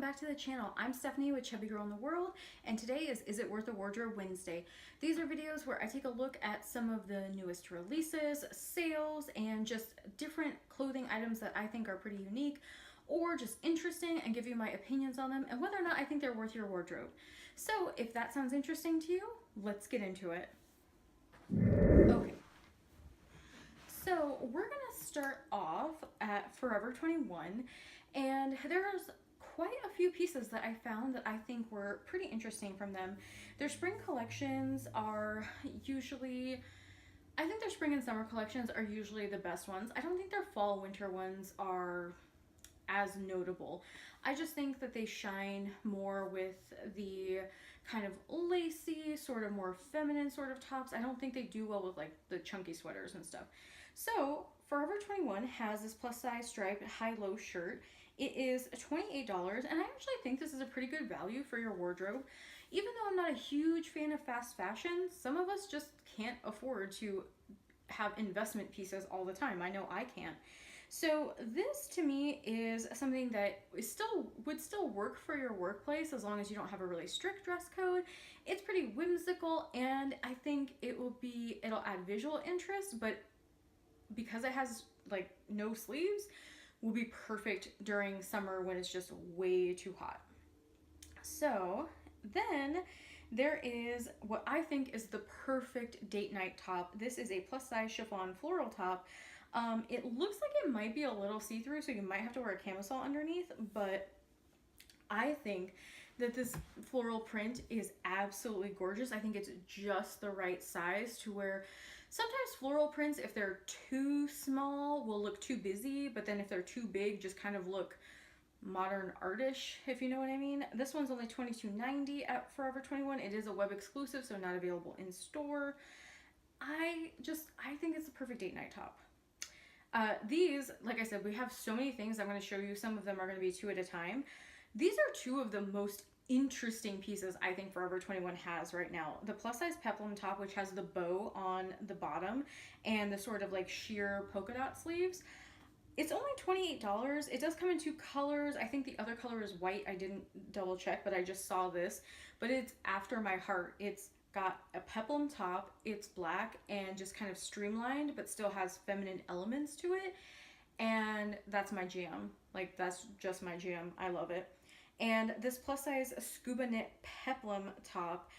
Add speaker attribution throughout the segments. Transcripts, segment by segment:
Speaker 1: back to the channel. I'm Stephanie with Chubby Girl in the World, and today is It Worth a Wardrobe Wednesday. These are videos where I take a look at some of the newest releases, sales, and just different clothing items that I think are pretty unique or just interesting and give you my opinions on them and whether or not I think they're worth your wardrobe. So if that sounds interesting to you, let's get into it. Okay. So we're gonna start off at Forever 21, and there's quite a few pieces that I found that I think were pretty interesting from them. Their spring collections are usually, I think their spring and summer collections are usually the best ones. I don't think their fall winter ones are as notable. I just think that they shine more with the kind of lacy, sort of more feminine sort of tops. I don't think they do well with like the chunky sweaters and stuff. So Forever 21 has this plus size striped high-low shirt. It is $28, and I actually think this is a pretty good value for your wardrobe. Even though I'm not a huge fan of fast fashion, some of us just can't afford to have investment pieces all the time. I know I can't. So this to me is something that would still work for your workplace as long as you don't have a really strict dress code. It's pretty whimsical, and I think it'll add visual interest, but because it has like no sleeves, will be perfect during summer when it's just way too hot. So then there is what I think is the perfect date night top. This is a plus size chiffon floral top. It looks like it might be a little see-through, so you might have to wear a camisole underneath, but I think that this floral print is absolutely gorgeous. I think it's just the right size to wear. Sometimes floral prints, if they're too small, will look too busy, but then if they're too big, just kind of look modern artish, if you know what I mean. This one's only $22.90 at Forever 21. It is a web exclusive, so not available in store. I think it's a perfect date night top. These, like I said, we have so many things I'm going to show you. Some of them are going to be two at a time. These are two of the most interesting pieces I think Forever 21 has right now. The plus size peplum top, which has the bow on the bottom and the sort of like sheer polka dot sleeves. It's only $28. It does come in two colors. I think the other color is white. I didn't double check, but I just saw this. But it's after my heart. It's got a peplum top. It's black and just kind of streamlined, but still has feminine elements to it. And that's my jam. Like, that's just my jam. I love it. And this plus size scuba knit peplum top,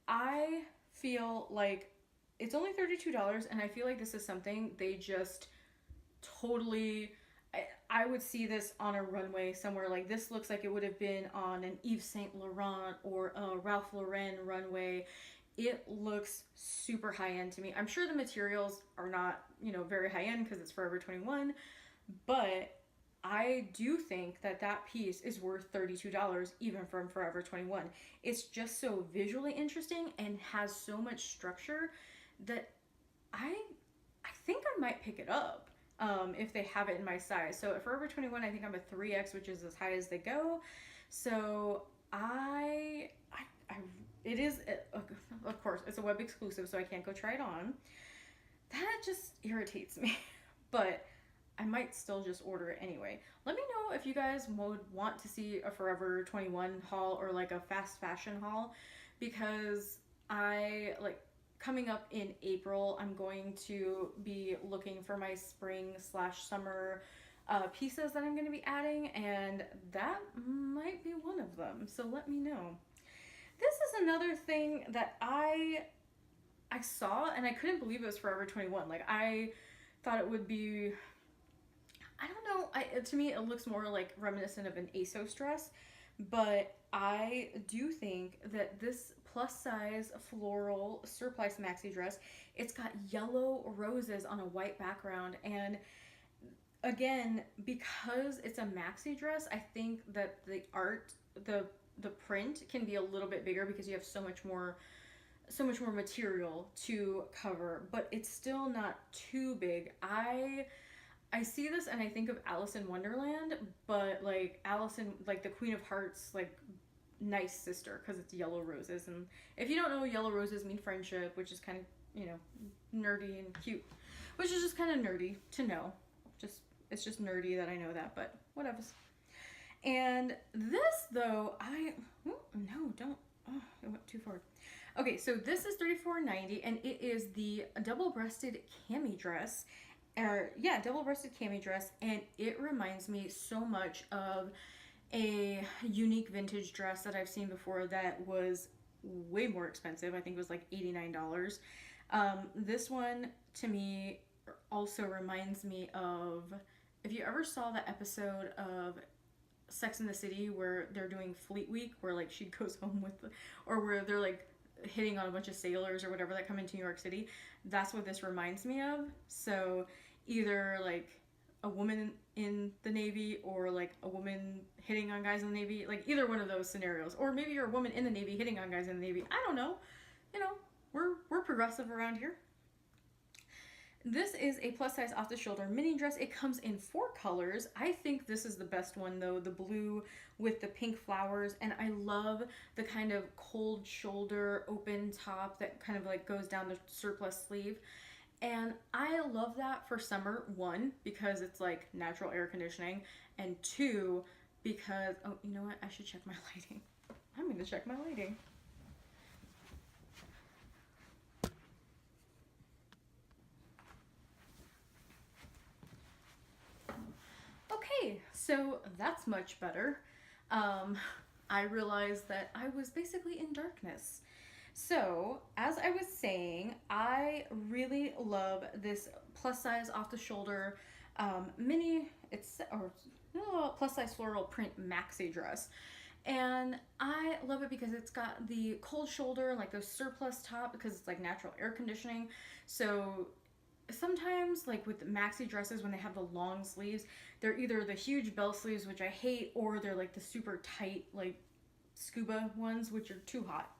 Speaker 1: I feel like it's only $32, and I feel like this is something they just totally, I would see this on a runway somewhere. Like, this looks like it would have been on an Yves Saint Laurent or a Ralph Lauren runway. It looks super high end to me. I'm sure the materials are not, very high end because it's Forever 21, but I do think that that piece is worth $32 even from Forever 21. It's just so visually interesting and has so much structure that I think I might pick it up if they have it in my size. So at Forever 21, I think I'm a 3X, which is as high as they go. So it is, of course, it's a web exclusive, so I can't go try it on. That just irritates me, but I might still just order it anyway. Let me know if you guys would want to see a Forever 21 haul or like a fast fashion haul, because coming up in April, I'm going to be looking for my spring/summer pieces that I'm going to be adding, and that might be one of them. So let me know. This is another thing that I saw and I couldn't believe it was Forever 21. Like, I thought it would be, I don't know, to me it looks more like reminiscent of an ASOS dress, but I do think that this plus size floral surplice maxi dress, it's got yellow roses on a white background, and again, because it's a maxi dress, I think that the art, the print can be a little bit bigger because you have so much more material to cover, but it's still not too big. I see this and I think of Alice in Wonderland, but like like the Queen of Hearts, like nice sister, because it's yellow roses. And if you don't know, yellow roses mean friendship, which is kind of, nerdy and cute, which is just kind of nerdy to know. It's just nerdy that I know that, but whatever. And this though, no, don't, oh, it went too far. Okay, so this is $34.90, and it is the double-breasted cami dress. Yeah, double-breasted cami dress, and it reminds me so much of a unique vintage dress that I've seen before that was way more expensive. I think it was like $89. This one to me also reminds me of, if you ever saw the episode of Sex in the City where they're doing Fleet Week, where like she goes home with, or where they're like hitting on a bunch of sailors or whatever that come into New York City. That's what this reminds me of. So either like a woman in the Navy or like a woman hitting on guys in the Navy, like either one of those scenarios. Or maybe you're a woman in the Navy hitting on guys in the Navy. I don't know. You know, we're progressive around here. This is a plus size off the shoulder mini dress. It comes in 4 colors. I think this is the best one though, the blue with the pink flowers, and I love the kind of cold shoulder open top that kind of like goes down the surplus sleeve. And I love that for summer, 1, because it's like natural air conditioning, and 2, because, oh, you know what? I should check my lighting. I'm going to check my lighting. Okay, so that's much better. I realized that I was basically in darkness. So, as I was saying, I really love this plus size off the shoulder mini, plus size floral print maxi dress. And I love it because it's got the cold shoulder, like the surplus top, because it's like natural air conditioning. So sometimes like with maxi dresses, when they have the long sleeves, they're either the huge bell sleeves, which I hate, or they're like the super tight like scuba ones, which are too hot.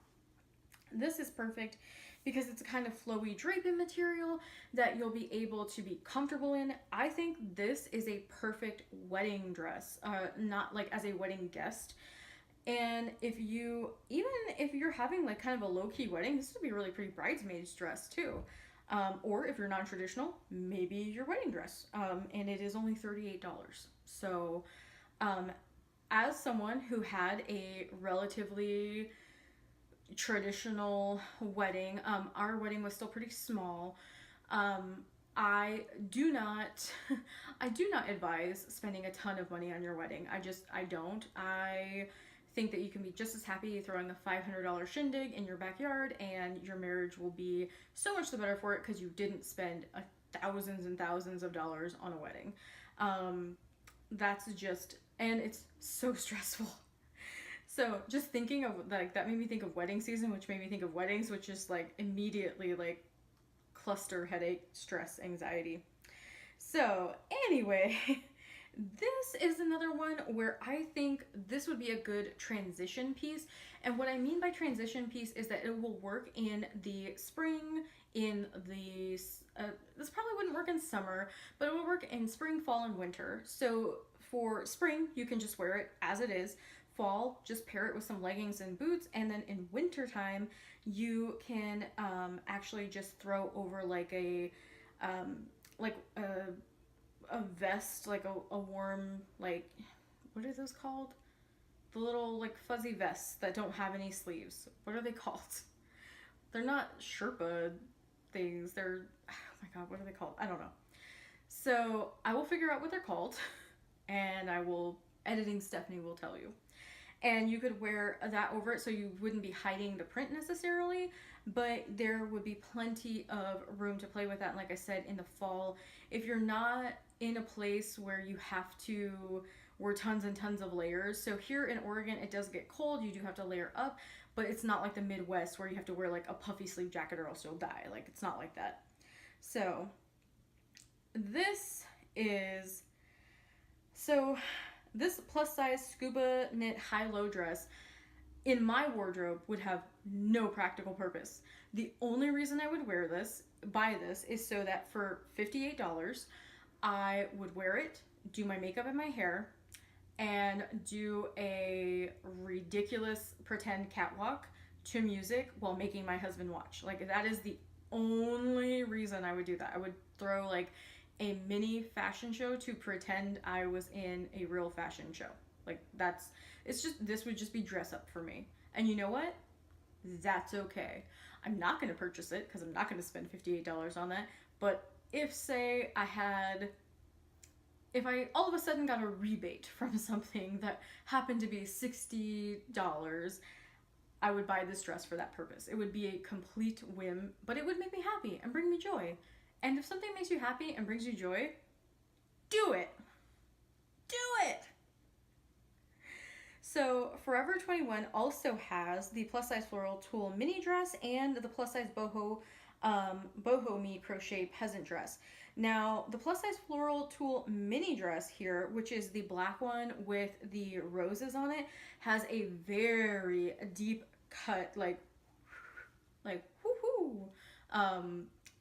Speaker 1: This is perfect because it's a kind of flowy draping material that you'll be able to be comfortable in. I think this is a perfect wedding dress, not like as a wedding guest. And even if you're having like kind of a low-key wedding, this would be a really pretty bridesmaid's dress too. Or if you're non-traditional, maybe your wedding dress. And it is only $38. So as someone who had a relatively traditional wedding, our wedding was still pretty small. I do not advise spending a ton of money on your wedding. I don't. I think that you can be just as happy throwing a $500 shindig in your backyard, and your marriage will be so much the better for it because you didn't spend thousands and thousands of dollars on a wedding. And it's so stressful. So just thinking of like, that made me think of wedding season, which made me think of weddings, which is like immediately like cluster headache, stress, anxiety. So anyway, this is another one where I think this would be a good transition piece. And what I mean by transition piece is that it will work in the spring, this probably wouldn't work in summer, but it will work in spring, fall, and winter. So for spring, you can just wear it as it is. Fall, just pair it with some leggings and boots, and then in winter time, you can actually just throw over like a vest, like a warm, like, what are those called? The little like fuzzy vests that don't have any sleeves. What are they called? They're not Sherpa things. They're, oh my god, what are they called? I don't know. So I will figure out what they're called, and editing Stephanie will tell you. And you could wear that over it so you wouldn't be hiding the print necessarily, but there would be plenty of room to play with that. And like I said, in the fall, if you're not in a place where you have to wear tons and tons of layers. So here in Oregon, it does get cold. You do have to layer up, but it's not like the Midwest where you have to wear like a puffy sleeve jacket or else you'll die. Like, it's not like that. So this plus size scuba knit high-low dress in my wardrobe would have no practical purpose. The only reason I would buy this, is so that for $58, I would wear it, do my makeup and my hair, and do a ridiculous pretend catwalk to music while making my husband watch. Like, that is the only reason I would do that. I would throw like a mini fashion show to pretend I was in a real fashion show. Like this would just be dress up for me. And you know what? That's okay. I'm not going to purchase it because I'm not going to spend $58 on that. But if I all of a sudden got a rebate from something that happened to be $60, I would buy this dress for that purpose. It would be a complete whim, but it would make me happy and bring me joy. And if something makes you happy and brings you joy, do it. Do it. So Forever 21 also has the plus size floral tulle mini dress and the plus size boho me crochet peasant dress. Now, the plus size floral tulle mini dress here, which is the black one with the roses on it, has a very deep cut, like whoo-hoo,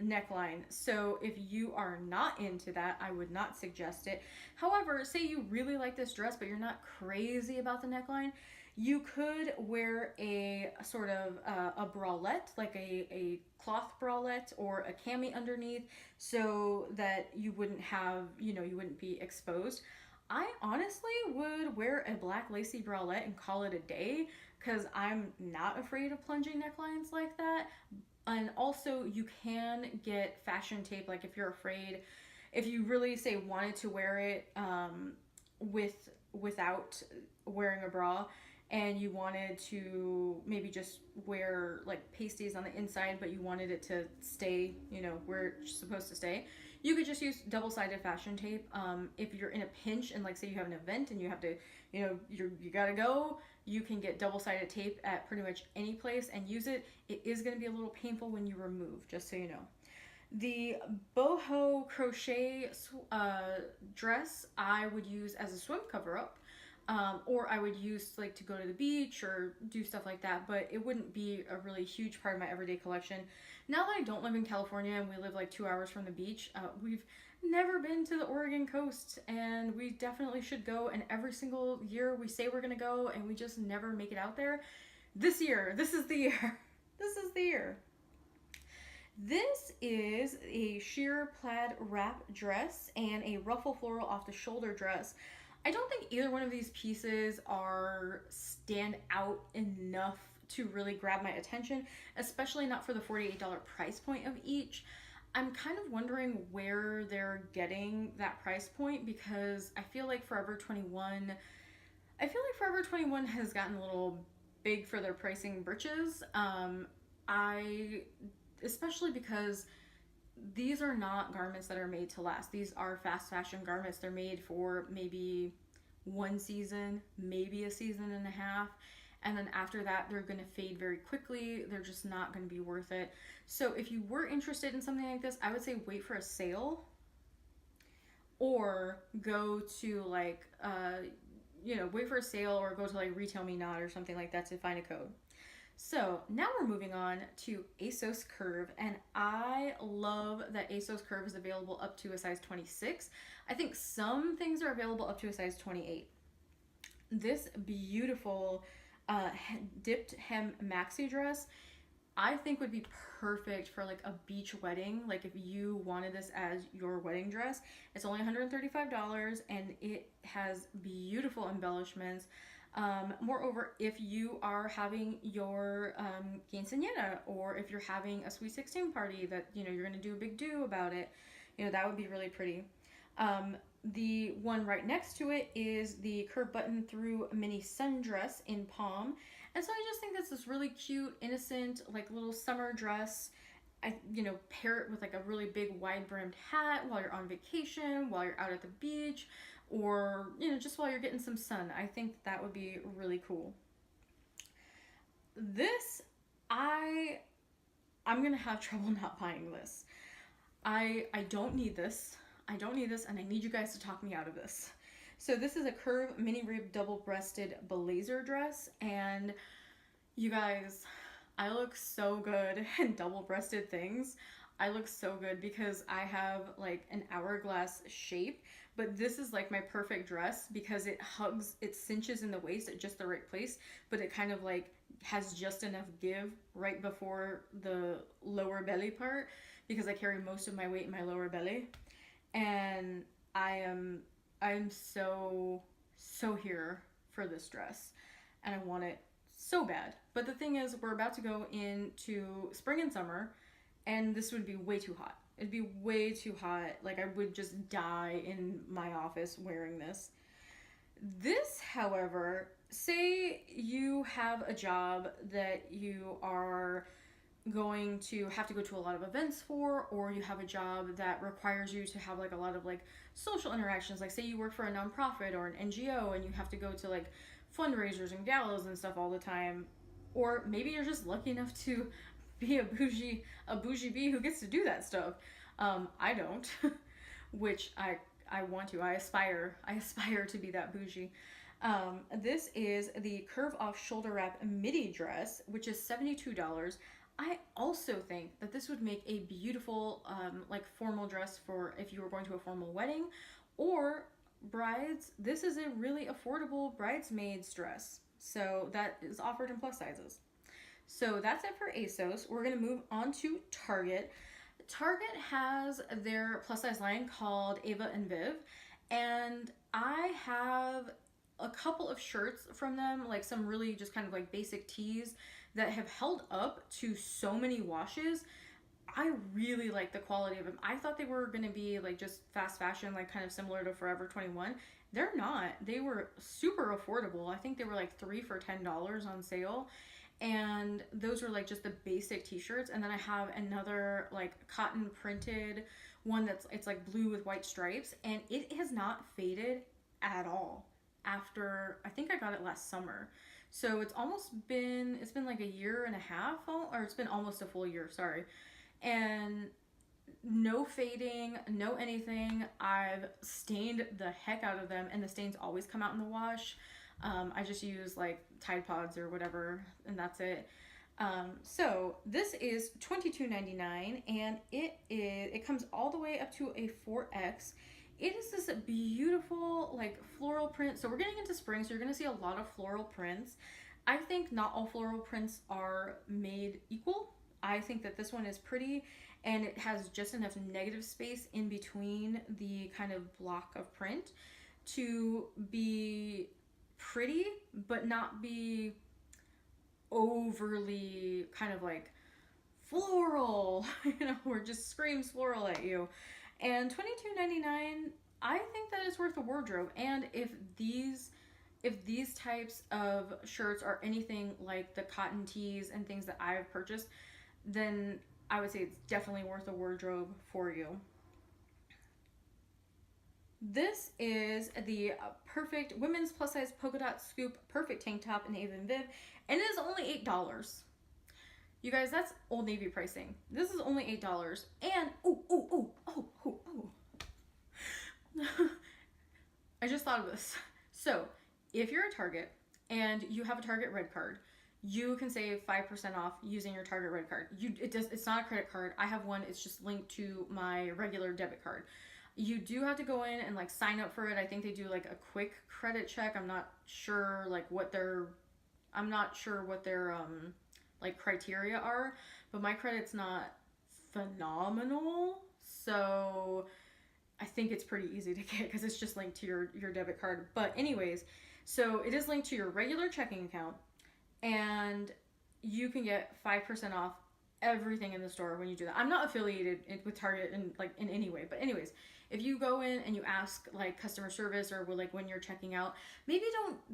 Speaker 1: neckline. So if you are not into that, I would not suggest it. However, say you really like this dress, but you're not crazy about the neckline, you could wear a sort of a bralette, like a cloth bralette or a cami underneath, so that you wouldn't be exposed. I honestly would wear a black lacy bralette and call it a day, because I'm not afraid of plunging necklines like that. And also, you can get fashion tape, like if you really say wanted to wear it without wearing a bra, and you wanted to maybe just wear like pasties on the inside, but you wanted it to stay, where it's supposed to stay, you could just use double-sided fashion tape. If you're in a pinch and like say you have an event and you have to, you gotta go, you can get double-sided tape at pretty much any place and use it. It is going to be a little painful when you remove, just so you know. The boho crochet dress I would use as a swim cover-up, or I would use like to go to the beach or do stuff like that, but it wouldn't be a really huge part of my everyday collection. Now that I don't live in California and we live like 2 hours from the beach, we've never been to the Oregon coast, and we definitely should go, and every single year we say we're gonna go and we just never make it out there. This is the year. This is the year. This is a sheer plaid wrap dress and a ruffle floral off the shoulder dress. I don't think either one of these pieces stand out enough to really grab my attention, especially not for the $48 price point of each. I'm kind of wondering where they're getting that price point, because I feel like Forever 21 has gotten a little big for their pricing britches. Especially because these are not garments that are made to last. These are fast fashion garments. They're made for maybe one season, maybe a season and a half. And then after that, they're going to fade very quickly. They're just not going to be worth it. So if you were interested in something like this, I would say wait for a sale, or go to wait for a sale, or go to like Retail Me Not or something like that to find a code. So now we're moving on to ASOS Curve, and I love that ASOS Curve is available up to a size 26. I think some things are available up to a size 28. This beautiful dipped hem maxi dress I think would be perfect for like a beach wedding. Like if you wanted this as your wedding dress, it's only $135 and it has beautiful embellishments. Moreover, if you are having your quinceañera, or if you're having a sweet 16 party that you're going to do a big do about it, that would be really pretty. The one right next to it is the curved button through mini sundress in palm. And so I just think that's this really cute, innocent, like little summer dress. Pair it with like a really big wide brimmed hat while you're on vacation, while you're out at the beach, or just while you're getting some sun. I think that would be really cool. This, I'm gonna have trouble not buying this. I don't need this. I don't need this, and I need you guys to talk me out of this. So this is a curve mini rib double-breasted blazer dress, and you guys, I look so good in double-breasted things. I look so good because I have like an hourglass shape, but this is like my perfect dress because it cinches in the waist at just the right place, but it kind of like has just enough give right before the lower belly part, because I carry most of my weight in my lower belly. And I'm so here for this dress and I want it so bad. But the thing is, we're about to go into spring and summer, and this would be way too hot. It'd be way too hot. Like, I would just die in my office wearing this. This, however, say you have a job that you are going to have to go to a lot of events for, or you have a job that requires you to have like a lot of like social interactions, like say you work for a nonprofit or an NGO and you have to go to like fundraisers and galas and stuff all the time, or maybe you're just lucky enough to be a bougie bee who gets to do that stuff. I don't, which I want to. I aspire to be that bougie. This is the curve off shoulder wrap midi dress, which is $72. I also think that this would make a beautiful like formal dress for if you were going to a formal wedding or brides. This is a really affordable bridesmaid's dress. So that is offered in plus sizes. So that's it for ASOS. We're going to move on to Target. Target has their plus size line called Ava and Viv, and I have a couple of shirts from them, like some really just kind of like basic tees that have held up to so many washes. I really like the quality of them. I thought they were going to be like just fast fashion, like kind of similar to Forever 21. They're not. They were super affordable. I think they were like 3 for $10 on sale. And those are like just the basic t-shirts. And then I have another like cotton printed one it's like blue with white stripes, and it has not faded at all after, I think I got it last summer. So it's been like a year and a half, or it's been almost a full year, sorry. And no fading, no anything. I've stained the heck out of them, and the stains always come out in the wash. I just use like Tide Pods or whatever, and that's it. So this is $22.99, and it comes all the way up to a 4X. It is this beautiful like floral print. So we're getting into spring, so you're going to see a lot of floral prints. I think not all floral prints are made equal. I think that this one is pretty, and it has just enough negative space in between the kind of block of print to be pretty, but not be overly kind of like floral, or just screams floral at you. And $22.99, I think that is worth a wardrobe. And if these types of shirts are anything like the cotton tees and things that I've purchased, then I would say it's definitely worth a wardrobe for you. This is the perfect women's plus size polka dot scoop perfect tank top in Ava and Viv, and it is only $8. You guys, that's Old Navy pricing. This is only $8. And oh. I just thought of this. So, if you're at Target and you have a Target Red card, you can save 5% off using your Target Red card. It's not a credit card. I have one. It's just linked to my regular debit card. You do have to go in and like sign up for it. I think they do like a quick credit check. I'm not sure what their like criteria are, but my credit's not phenomenal, so I think it's pretty easy to get because it's just linked to your debit card. But anyways, so it is linked to your regular checking account, and you can get 5% off everything in the store when you do that. I'm not affiliated with Target in any way, but anyways, if you go in and you ask like customer service or when you're checking out, maybe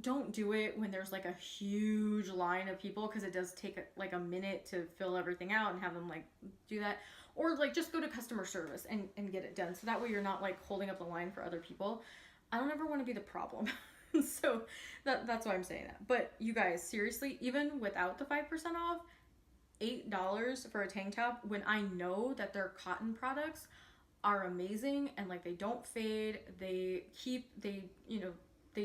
Speaker 1: don't do it when there's like a huge line of people, because it does take like a minute to fill everything out and have them like do that. Or like just go to customer service and get it done, so that way you're not like holding up the line for other people. I don't ever want to be the problem. So that's why I'm saying that. But you guys, seriously, even without the 5% off, $8 for a tank top, when I know that their cotton products are amazing and like they don't fade, they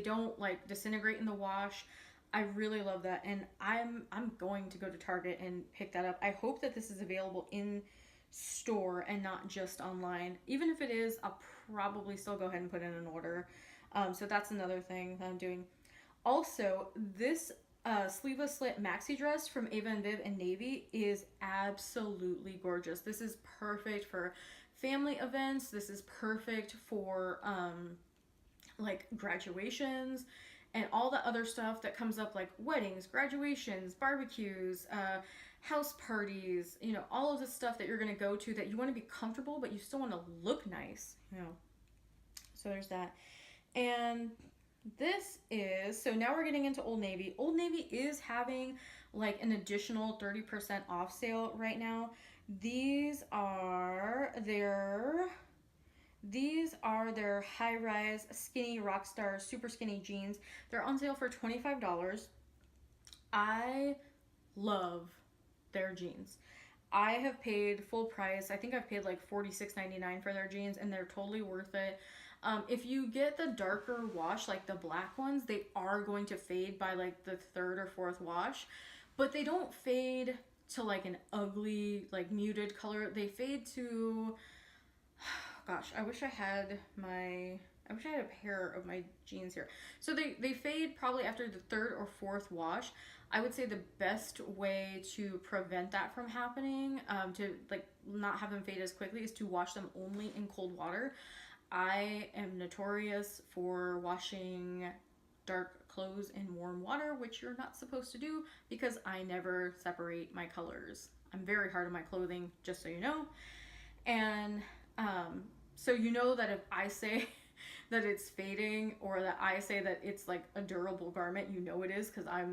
Speaker 1: don't like disintegrate in the wash. I really love that, and I'm going to go to Target and pick that up. I hope that this is available in store and not just online. Even if it is, I'll probably still go ahead and put in an order. So that's another thing that I'm doing. Also, this sleeveless slit maxi dress from Ava and Viv in navy is absolutely gorgeous. This is perfect for family events. This is perfect for like graduations and all the other stuff that comes up, like weddings, graduations, barbecues, house parties, you know, all of the stuff that you're going to go to that you want to be comfortable, but you still want to look nice, you know. So there's that. And this is, so now we're getting into Old Navy. Old Navy is having like an additional 30% off sale right now. These are their high-rise skinny rockstar super skinny jeans. They're on sale for $25. I love their jeans. I have paid full price. I think I've paid like $46.99 for their jeans, and they're totally worth it. If you get the darker wash, like the black ones, they are going to fade by like the third or fourth wash, but they don't fade to like an ugly, like muted color. They fade to, gosh, I wish I had a pair of my jeans here. So they fade probably after the third or fourth wash. I would say the best way to prevent that from happening, to like not have them fade as quickly, is to wash them only in cold water. I am notorious for washing dark clothes in warm water, which you're not supposed to do because I never separate my colors. I'm very hard on my clothing, just so you know. And so you know that if I say that it's fading, or that I say that it's like a durable garment, you know it is, because I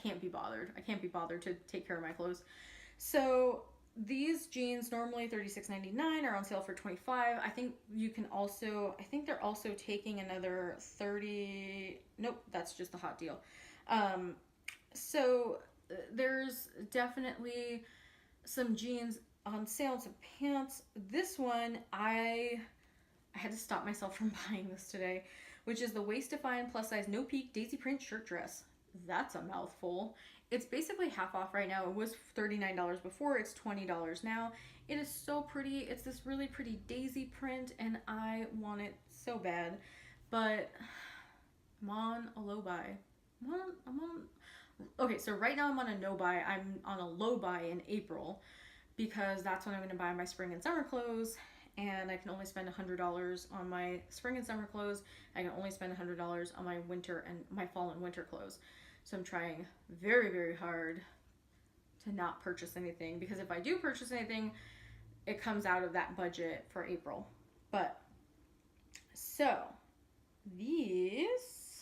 Speaker 1: can't be bothered. I can't be bothered to take care of my clothes. So these jeans, normally $36.99, are on sale for $25. I think they're also taking another 30. Nope, that's just a hot deal. So there's definitely some jeans on sale, some pants. This one, I had to stop myself from buying this today, which is the waist-defined plus-size no-peak daisy print shirt dress. That's a mouthful. It's basically half off right now. It was $39 before. It's $20 now. It is so pretty. It's this really pretty daisy print, and I want it so bad. But I'm on a low buy. Okay, so right now I'm on a no buy. I'm on a low buy in April because that's when I'm going to buy my spring and summer clothes, and I can only spend $100 on my spring and summer clothes. I can only spend $100 on my winter and my fall and winter clothes. So I'm trying very, very hard to not purchase anything, because if I do purchase anything, it comes out of that budget for April. But so these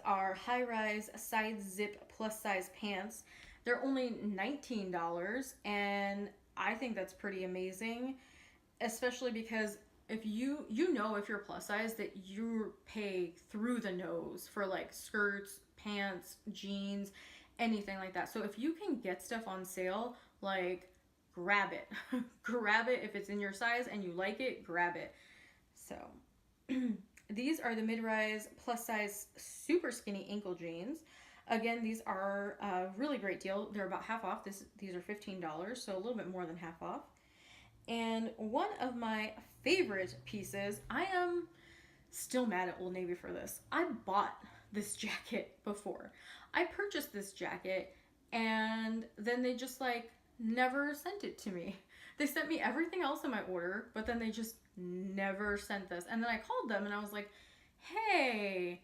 Speaker 1: are high-rise side zip plus size pants. They're only $19, and I think that's pretty amazing, especially because if you know if you're plus size that you pay through the nose for like skirts, pants, jeans, anything like that. So if you can get stuff on sale, like grab it. Grab it if it's in your size and you like it, grab it. So these are the mid-rise plus size super skinny ankle jeans. Again, these are a really great deal. They're about half off. These are $15, so a little bit more than half off. And one of my favorite pieces, I am still mad at Old Navy for this. I bought this jacket before. I purchased this jacket, and then they just like never sent it to me. They sent me everything else in my order, but then they just never sent this. And then I called them and I was like, hey,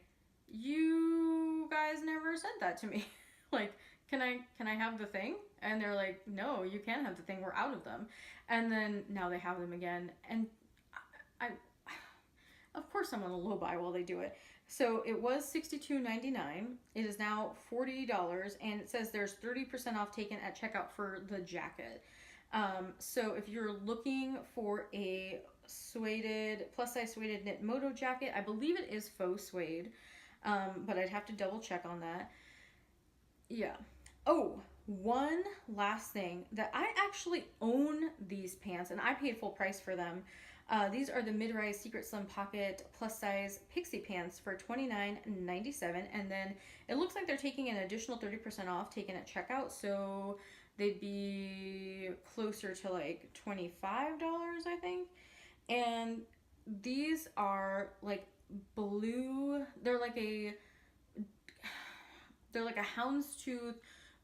Speaker 1: you guys never sent that to me. Like, can I have the thing? And they're like, no, you can't have the thing. We're out of them. And then now they have them again. And I of course I'm on a low buy while they do it. So it was $62.99. It is now $40, and it says there's 30% off taken at checkout for the jacket. So if you're looking for a plus size suede knit moto jacket, I believe it is faux suede, but I'd have to double check on that. Yeah. Oh, one last thing, that I actually own these pants, and I paid full price for them. These are the mid-rise Secret Slim Pocket plus size pixie pants for $29.97, and then it looks like they're taking an additional 30% off taken at checkout, so they'd be closer to like $25, I think. And these are like blue. They're like a houndstooth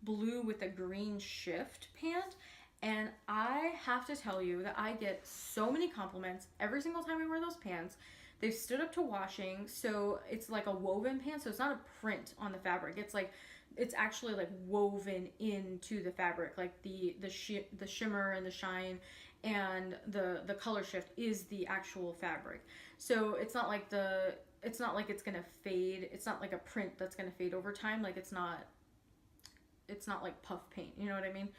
Speaker 1: blue with a green shift pant. And I have to tell you that I get so many compliments every single time I wear those pants. They've stood up to washing, so it's like a woven pant, so it's not a print on the fabric. It's like it's actually like woven into the fabric, like the shimmer and the shine and the color shift is the actual fabric. So it's not like it's gonna fade. It's not like a print that's gonna fade over time. Like it's not like puff paint, you know what I mean?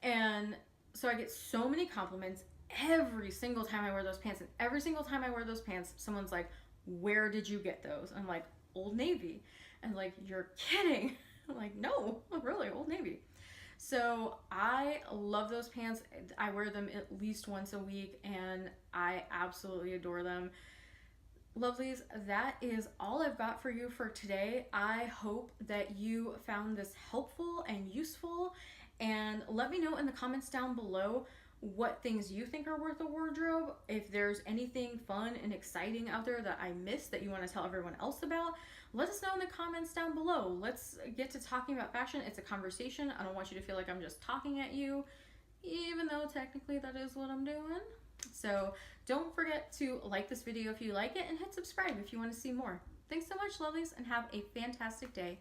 Speaker 1: And so I get so many compliments every single time I wear those pants, and every single time I wear those pants, someone's like, "Where did you get those?" I'm like, "Old Navy," and like, "You're kidding." I'm like, "No, really, Old Navy." So I love those pants. I wear them at least once a week, and I absolutely adore them. Lovelies, that is all I've got for you for today. I hope that you found this helpful and useful, and let me know in the comments down below what things you think are worth a wardrobe. If there's anything fun and exciting out there that I missed that you want to tell everyone else about, let us know in the comments down below. Let's get to talking about fashion. It's a conversation. I don't want you to feel like I'm just talking at you, even though technically that is what I'm doing. So don't forget to like this video if you like it, and hit subscribe if you want to see more. Thanks so much, lovelies, and have a fantastic day.